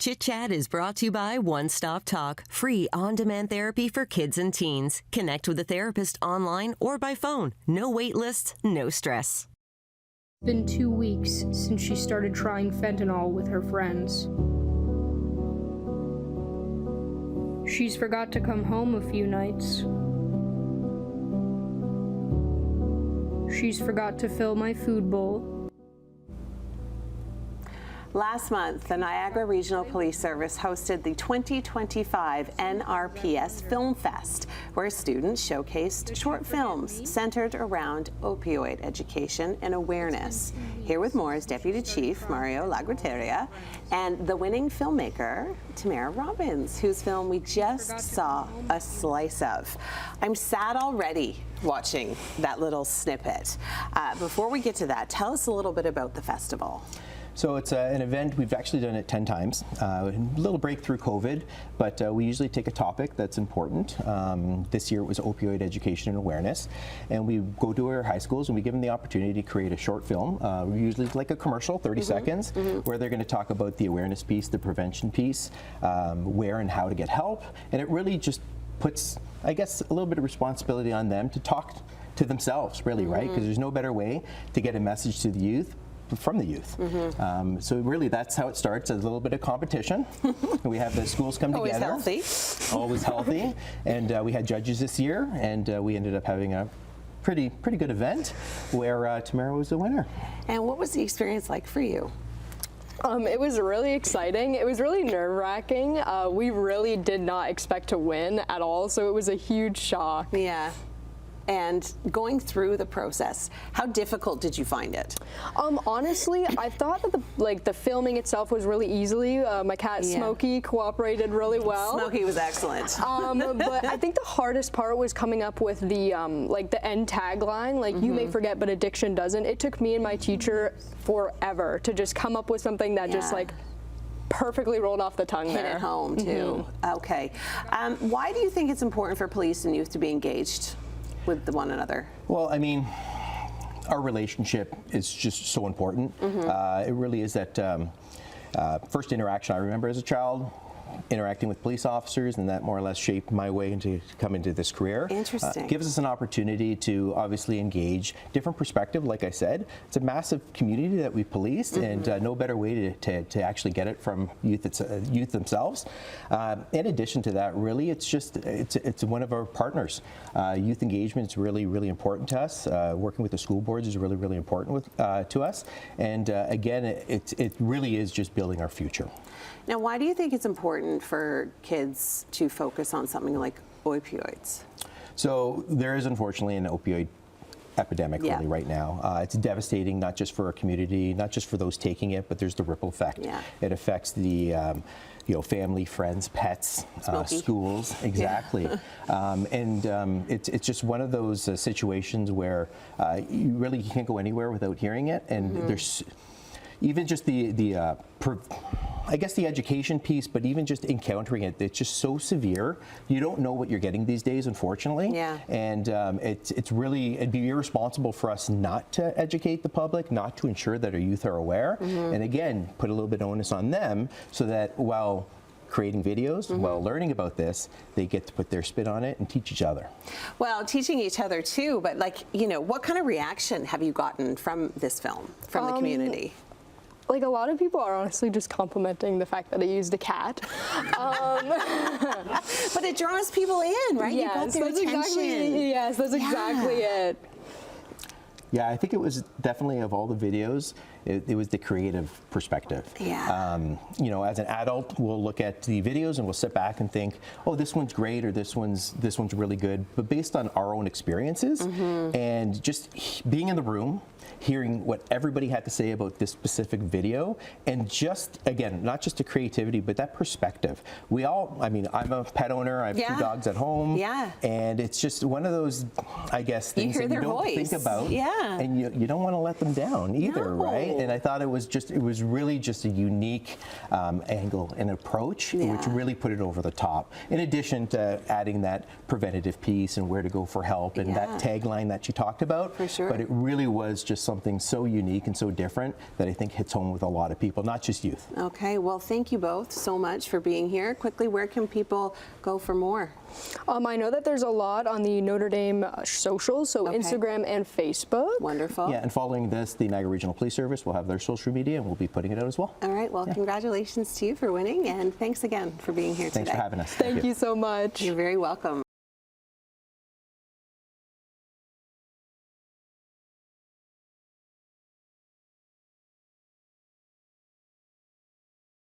Chit Chat is brought to you by One Stop Talk, free on-demand therapy for kids and teens. Connect with a therapist online or by phone. No wait lists, no stress. It's been 2 weeks since she started trying fentanyl with her friends. She's forgot to come home a few nights. She's forgot to fill my food bowl. Last month, the Niagara Regional Police Service hosted the 2025 NRPS Filmfest, where students showcased short films centered around opioid education and awareness. Here with more is Deputy Chief Mario Lagrotteria and the winning filmmaker, Tamara Robins, whose film we just saw a slice of. I'm sad already watching that little snippet. Before we get to that, tell us a little bit about the festival. So it's an event, we've actually done it 10 times. A little break through COVID, but we usually take a topic that's important. This year it was opioid education and awareness. And we go to our high schools and we give them the opportunity to create a short film, usually like a commercial, 30 seconds, where they're going to talk about the awareness piece, the prevention piece, where and how to get help. And it really just puts, I guess, a little bit of responsibility on them to talk to themselves, really, right? Because there's no better way to get a message to the youth from the youth. So really that's how it starts, as a little bit of competition. We have the schools come together. Always healthy. And we had judges this year, and we ended up having a pretty good event where Tamara was the winner. And what was the experience like for you? It was really exciting. It was really nerve-wracking. We really did not expect to win at all, so it was a huge shock. Yeah. And going through the process, how difficult did you find it? Honestly, I thought that the filming itself was really easy. My cat Smokey cooperated really well. Smokey was excellent. But I think the hardest part was coming up with the the end tagline, like you may forget, but addiction doesn't. It took me and my teacher forever to just come up with something that just perfectly rolled off the tongue there. Hit it home too. Okay. Why do you think it's important for police and youth to be engaged with one another? Well, I mean, our relationship is just so important. It really is that first interaction I remember as a child, interacting with police officers, and that more or less shaped my way into come into this career. Interesting. Gives us an opportunity to obviously engage different perspective. Like I said, it's a massive community that we policed, and no better way to actually get it from youth themselves. In addition to that, really, it's one of our partners. Youth engagement is really important to us. Working with the school boards is really important to us. And again, it really is just building our future. Now, why do you think it's important for kids to focus on something like opioids? So there is unfortunately an opioid epidemic really right now. It's devastating, not just for our community, not just for those taking it, but there's the ripple effect. It affects the family, friends, pets, schools, exactly. It's just one of those situations where you really can't go anywhere without hearing it, and there's even just I guess the education piece, but even just encountering it, it's just so severe. You don't know what you're getting these days, unfortunately. And it'd be irresponsible for us not to educate the public, not to ensure that our youth are aware, and again, put a little bit of onus on them so that while creating videos, while learning about this, they get to put their spin on it and teach each other. Well, teaching each other too, but what kind of reaction have you gotten from this film, from the community? Like, a lot of people are honestly just complimenting the fact that I used a cat. But it draws people in, right? Yes, that's exactly it. Yeah, I think it was definitely, of all the videos, it was the creative perspective. As an adult, we'll look at the videos and we'll sit back and think, oh, this one's great, or this one's really good. But based on our own experiences and just being in the room, hearing what everybody had to say about this specific video, and just, again, not just the creativity, but that perspective. I'm a pet owner, I have 2 dogs at home, and it's just one of those, I guess, things that you don't think about, and you don't want to let them down either, right? And I thought it was really just a unique angle and approach, which really put it over the top. In addition to adding that preventative piece and where to go for help and that tagline that you talked about. For sure. But it really was just something so unique and so different that I think hits home with a lot of people, not just youth. Okay, well, thank you both so much for being here. Quickly, where can people go for more? I know that there's a lot on the Notre Dame socials, so Instagram and Facebook. Wonderful. Yeah, and following this, the Niagara Regional Police Service will have their social media, and we'll be putting it out as well. All right, well, congratulations to you for winning, and thanks again for being here today. Thanks for having us. Thank you so much. You're very welcome.